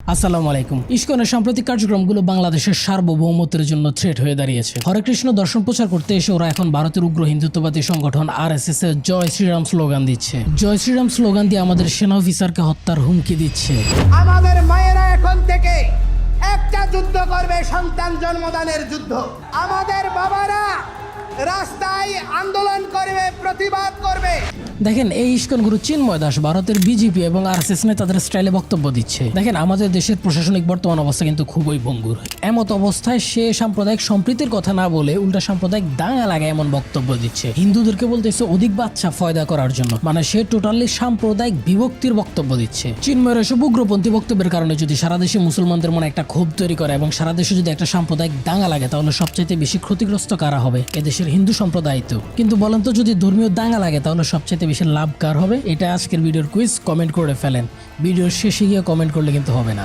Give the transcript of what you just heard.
আসসালামু আলাইকুম। ইসকনের সাম্প্রতিক কার্যক্রমগুলো বাংলাদেশের সার্বভৌমত্বের জন্য থ্রেট হয়ে দাঁড়িয়েছে। হরে কৃষ্ণ দর্শন প্রচার করতে এসে ওরা এখন ভারতের উগ্র হিন্দুত্ববাদী সংগঠন আরএসএস এর জয় শ্রীরাম স্লোগান দিচ্ছে। জয় শ্রীরাম স্লোগান দিয়ে আমাদের সেনা অফিসারকে হত্যার হুমকি দিচ্ছে। আমাদের মায়েরা এখন থেকে একটা যুদ্ধ করবে, সন্তান জন্মদানের যুদ্ধ। আমাদের বাবারা রাস্তায় আন্দোলন করবে, প্রতিবাদ করবে। দেখেন, এই ইস্কন গুরু চিন্ময় দাস ভারতের বিজেপি এবং আরএসএস নেতাদের স্টাইলে বক্তব্য দিচ্ছে। দেখেন, আমাদের দেশের প্রশাসনিক বর্তমান অবস্থা কিন্তু খুবই ভঙ্গুর। এমত অবস্থায় সে সাম্প্রদায়িক সম্প্রীতির কথা না বলে উল্টা সাম্প্রদায়িক দাঙ্গা লাগায় এমন বক্তব্য দিচ্ছে। হিন্দুদেরকে বলতেছে অধিক বাচ্চা ফয়দা করার জন্য, মানে সে টোটালি সাম্প্রদায়িক বিভক্তির বক্তব্য দিচ্ছে। চিন্ময়ের এসব উগ্রপন্থী বক্তব্যের কারণে যদি সারা দেশে মুসলমানদের মনে একটা ক্ষোভ তৈরি করে এবং সারা দেশে যদি একটা সাম্প্রদায়িক দাঙ্গা লাগে, তাহলে সবচাইতে বেশি ক্ষতিগ্রস্ত কারা হবে? এদেশের হিন্দু সম্প্রদায় তো। কিন্তু বলেন তো, যদি ধর্মীয় দাঙ্গা লাগে তাহলে সবচাইতে বেশি লাভ কার হবে? এটা আজকের ভিডিওর কুইজ। কমেন্ট করে ফেলেন। ভিডিওর শেষে গিয়ে কমেন্ট করলে কিন্তু হবে না।